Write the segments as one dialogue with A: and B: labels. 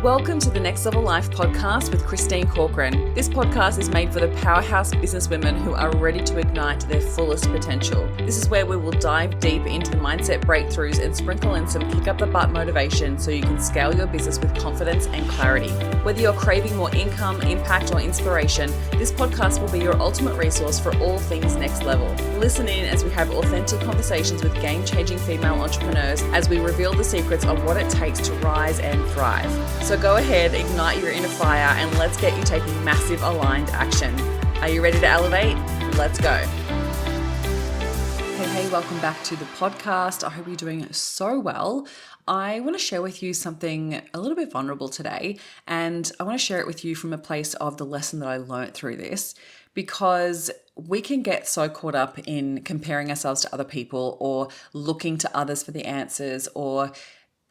A: Welcome to the Next Level Life podcast with Christine Corcoran. This podcast is made for the powerhouse businesswomen who are ready to ignite their fullest potential. This is where we will dive deep into the mindset breakthroughs and sprinkle in some kick up the butt motivation so you can scale your business with confidence and clarity. Whether you're craving more income, impact, or inspiration, this podcast will be your ultimate resource for all things next level. Listen in as we have authentic conversations with game-changing female entrepreneurs as we reveal the secrets of what it takes to rise and thrive. So go ahead, ignite your inner fire, and let's get you taking massive aligned action. Are you ready to elevate? Let's go. Hey, welcome back to the podcast. I hope you're doing so well. I want to share with you something a little bit vulnerable today, and I want to share it with you from a place of the lesson that I learned through this, because we can get so caught up in comparing ourselves to other people or looking to others for the answers or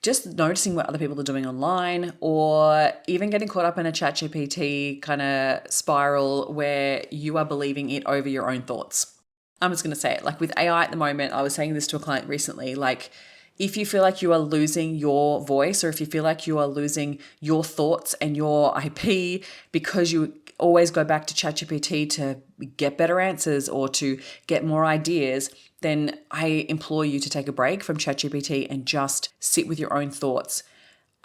A: just noticing what other people are doing online, or even getting caught up in a ChatGPT kind of spiral where you are believing it over your own thoughts. I'm just going to say it. Like with AI at the moment, I was saying this to a client recently, like if you feel like you are losing your voice, or if you feel like you are losing your thoughts and your IP because you always go back to ChatGPT to get better answers or to get more ideas, then I implore you to take a break from ChatGPT and just sit with your own thoughts.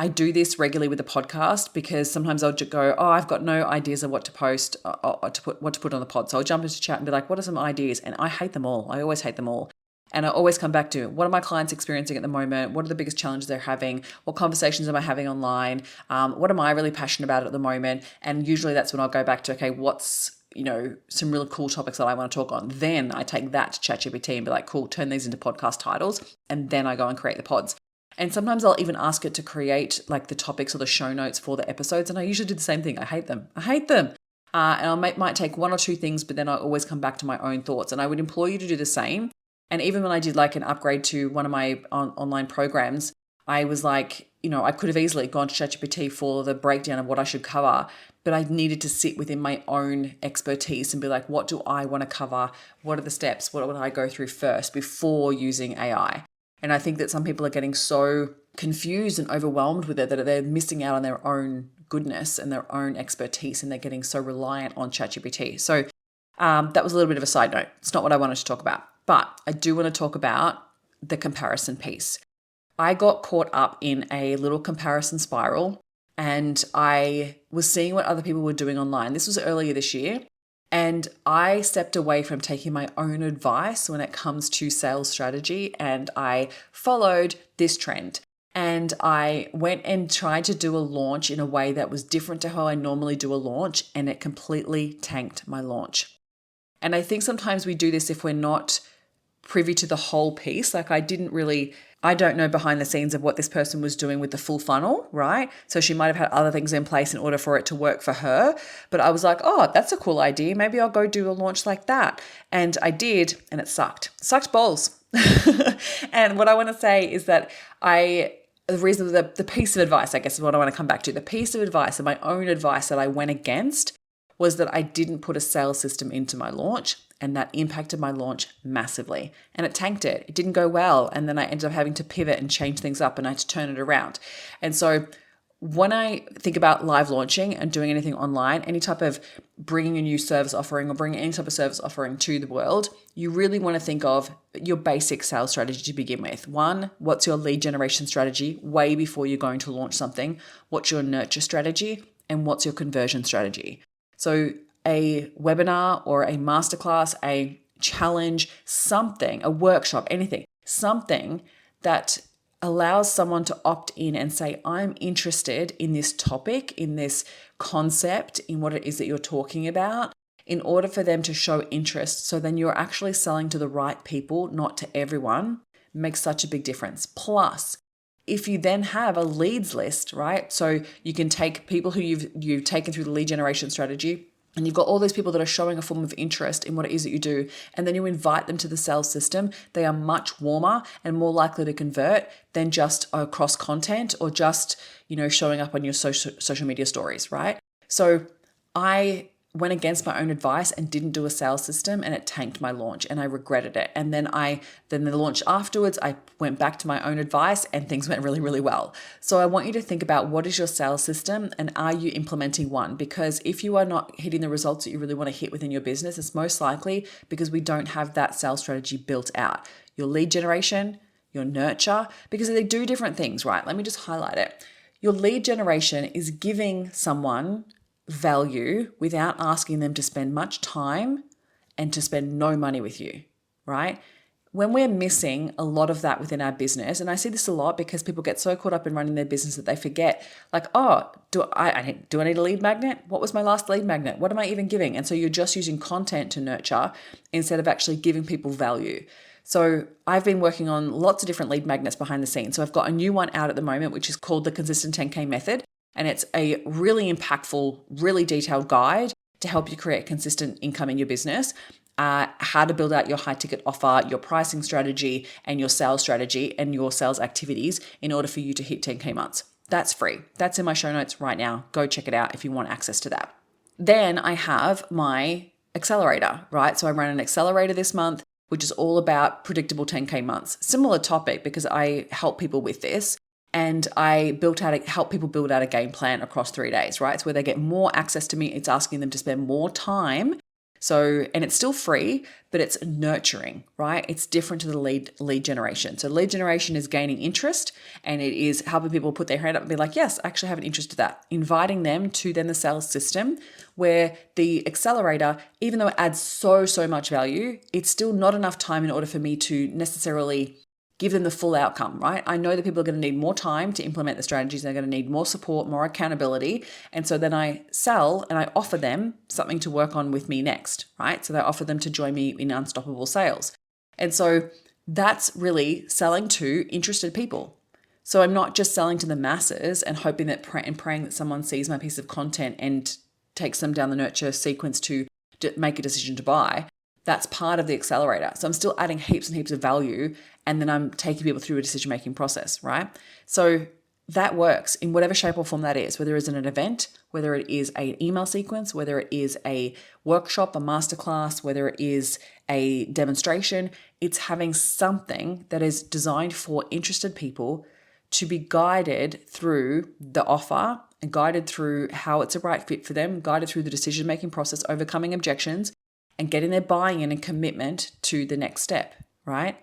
A: I do this regularly with the podcast because sometimes I'll just go, I've got no ideas of what to post, or what to put on the pod. So I'll jump into chat and be like, what are some ideas? And I hate them all. I always hate them all. And I always come back to, what are my clients experiencing at the moment? What are the biggest challenges they're having? What conversations am I having online? What am I really passionate about at the moment? And usually that's when I'll go back to, okay, what's some really cool topics that I want to talk on. Then I take that to ChatGPT and be like, cool, turn these into podcast titles. And then I go and create the pods. And sometimes I'll even ask it to create like the topics or the show notes for the episodes. And I usually do the same thing. I hate them. And I might take one or two things, but then I always come back to my own thoughts. And I would implore you to do the same. And even when I did like an upgrade to one of my online programs, I was like, I could have easily gone to ChatGPT for the breakdown of what I should cover, but I needed to sit within my own expertise and be like, what do I want to cover? What are the steps? What would I go through first before using AI? And I think that some people are getting so confused and overwhelmed with it that they're missing out on their own goodness and their own expertise, and they're getting so reliant on ChatGPT. So that was a little bit of a side note. It's not what I wanted to talk about, but I do want to talk about the comparison piece. I got caught up in a little comparison spiral, and I was seeing what other people were doing online. This was earlier this year, and I stepped away from taking my own advice when it comes to sales strategy, and I followed this trend. And I went and tried to do a launch in a way that was different to how I normally do a launch, and it completely tanked my launch. And I think sometimes we do this if we're not privy to the whole piece. Like I don't know behind the scenes of what this person was doing with the full funnel, right? So she might have had other things in place in order for it to work for her. But I was like, that's a cool idea. Maybe I'll go do a launch like that. And I did, and it sucked. Sucked balls. And what I want to say is that the piece of advice, I guess is what I want to come back to. The piece of advice and my own advice that I went against was that I didn't put a sales system into my launch, and that impacted my launch massively. And it tanked it. It didn't go well. And then I ended up having to pivot and change things up, and I had to turn it around. And so when I think about live launching and doing anything online, any type of bringing a new service offering or bringing any type of service offering to the world, you really want to think of your basic sales strategy to begin with. One, what's your lead generation strategy way before you're going to launch something? What's your nurture strategy? And what's your conversion strategy? So a webinar or a masterclass, a challenge, something, a workshop, anything, something that allows someone to opt in and say, I'm interested in this topic, in this concept, in what it is that you're talking about, in order for them to show interest. So then you're actually selling to the right people, not to everyone, makes such a big difference. Plus, if you then have a leads list, right? So you can take people who you've taken through the lead generation strategy, and you've got all those people that are showing a form of interest in what it is that you do, and then you invite them to the sales system. They are much warmer and more likely to convert than just across content or just, showing up on your social media stories, right? So I went against my own advice and didn't do a sales system, and it tanked my launch and I regretted it. And then the launch afterwards, I went back to my own advice and things went really, really well. So I want you to think about, what is your sales system and are you implementing one? Because if you are not hitting the results that you really want to hit within your business, it's most likely because we don't have that sales strategy built out. Your lead generation, your nurture, because they do different things, right? Let me just highlight it. Your lead generation is giving someone value without asking them to spend much time and to spend no money with you, right? When we're missing a lot of that within our business, and I see this a lot because people get so caught up in running their business that they forget, like, oh, do I need a lead magnet? What was my last lead magnet? What am I even giving? And so you're just using content to nurture instead of actually giving people value. So I've been working on lots of different lead magnets behind the scenes. So I've got a new one out at the moment, which is called the Consistent 10K Method. And it's a really impactful, really detailed guide to help you create consistent income in your business, how to build out your high ticket offer, your pricing strategy, and your sales strategy and your sales activities in order for you to hit 10K months. That's free. That's in my show notes right now. Go check it out if you want access to that. Then I have my accelerator, right? So I ran an accelerator this month, which is all about predictable 10K months. Similar topic because I help people with this. And I help people build out a game plan across 3 days, right? It's where they get more access to me. It's asking them to spend more time. And it's still free, but it's nurturing, right? It's different to the lead generation. So lead generation is gaining interest, and it is helping people put their hand up and be like, yes, I actually have an interest in that. Inviting them to then the sales system, where the accelerator, even though it adds so much value, it's still not enough time in order for me to necessarily give them the full outcome, right? I know that people are going to need more time to implement the strategies. They're going to need more support, more accountability. And so then I sell and I offer them something to work on with me next, right? So I offer them to join me in Unstoppable Sales. And so that's really selling to interested people. So I'm not just selling to the masses and hoping that and praying that someone sees my piece of content and takes them down the nurture sequence to make a decision to buy. That's part of the accelerator. So I'm still adding heaps and heaps of value, and then I'm taking people through a decision-making process, right? So that works in whatever shape or form that is, whether it's an event, whether it is an email sequence, whether it is a workshop, a masterclass, whether it is a demonstration. It's having something that is designed for interested people to be guided through the offer and guided through how it's a right fit for them, guided through the decision-making process, overcoming objections, and getting their buy-in and commitment to the next step, right?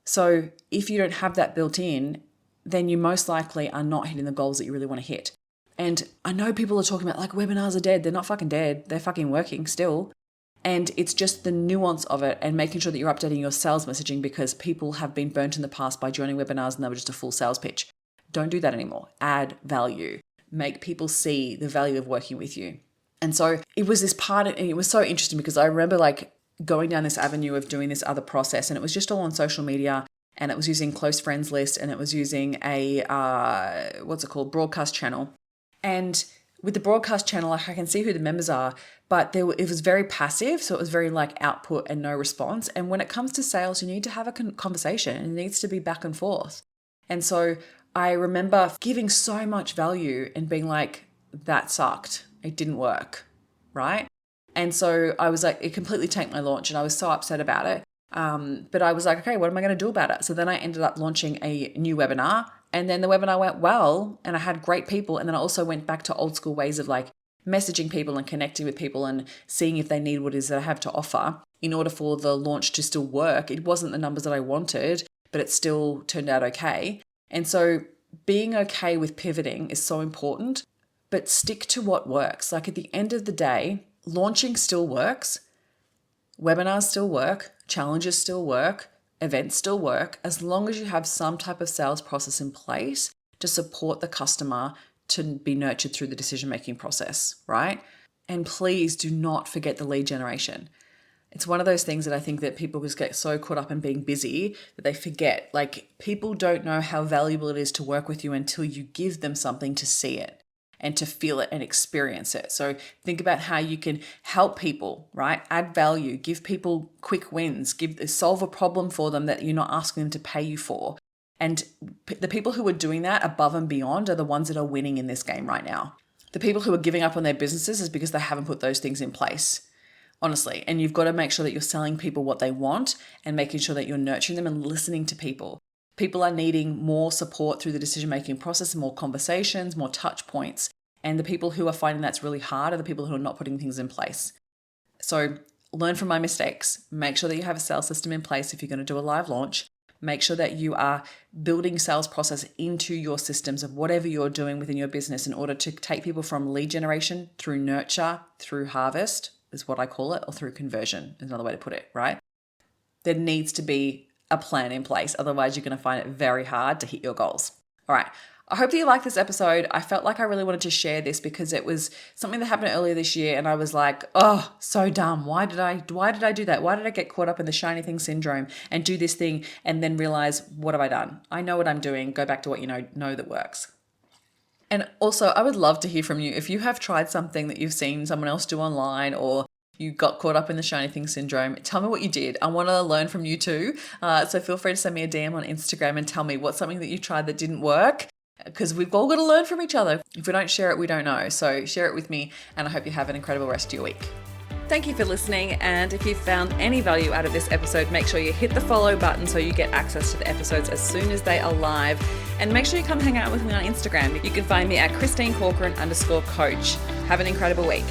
A: So if you don't have that built in, then you most likely are not hitting the goals that you really want to hit. And I know people are talking about like webinars are dead. They're not fucking dead. They're fucking working still. And it's just the nuance of it and making sure that you're updating your sales messaging, because people have been burnt in the past by joining webinars and they were just a full sales pitch. Don't do that anymore. Add value. Make people see the value of working with you. And so it was this part, and it was so interesting because I remember like going down this avenue of doing this other process, and it was just all on social media, and it was using close friends list, and it was using a, broadcast channel. And with the broadcast channel, like I can see who the members are, but it was very passive. So it was very like output and no response. And when it comes to sales, you need to have a conversation, and it needs to be back and forth. And so I remember giving so much value and being like, that sucked. It didn't work, right? And so I was like, it completely tanked my launch, and I was so upset about it. But I was like, okay, what am I going to do about it? So then I ended up launching a new webinar, and then the webinar went well, and I had great people. And then I also went back to old school ways of like messaging people and connecting with people and seeing if they need what it is that I have to offer in order for the launch to still work. It wasn't the numbers that I wanted, but it still turned out okay. And so being okay with pivoting is so important. But stick to what works. Like at the end of the day, launching still works, webinars still work, challenges still work, events still work, as long as you have some type of sales process in place to support the customer to be nurtured through the decision-making process, right? And please do not forget the lead generation. It's one of those things that I think that people just get so caught up in being busy that they forget. Like people don't know how valuable it is to work with you until you give them something to see it and to feel it and experience it. So think about how you can help people, right? Add value, give people quick wins, solve a problem for them that you're not asking them to pay you for. And the people who are doing that above and beyond are the ones that are winning in this game right now. The people who are giving up on their businesses is because they haven't put those things in place, honestly. And you've got to make sure that you're selling people what they want and making sure that you're nurturing them and listening to people. People are needing more support through the decision-making process, more conversations, more touch points. And the people who are finding that's really hard are the people who are not putting things in place. So learn from my mistakes. Make sure that you have a sales system in place if you're going to do a live launch. Make sure that you are building sales process into your systems of whatever you're doing within your business in order to take people from lead generation through nurture, through harvest is what I call it, or through conversion is another way to put it, right? There needs to be a plan in place. Otherwise, you're going to find it very hard to hit your goals. All right. I hope that you liked this episode. I felt like I really wanted to share this because it was something that happened earlier this year and I was like, oh, so dumb. Why did I do that? Why did I get caught up in the shiny thing syndrome and do this thing and then realize, what have I done? I know what I'm doing. Go back to what you know that works. And also, I would love to hear from you. If you have tried something that you've seen someone else do online, or you got caught up in the shiny thing syndrome, tell me what you did. I want to learn from you too. So feel free to send me a DM on Instagram and tell me what's something that you tried that didn't work, because we've all got to learn from each other. If we don't share it, we don't know. So share it with me, and I hope you have an incredible rest of your week. Thank you for listening, and if you found any value out of this episode, make sure you hit the follow button so you get access to the episodes as soon as they are live, and make sure you come hang out with me on Instagram. You can find me at ChristineCorcoran_coach. Have an incredible week.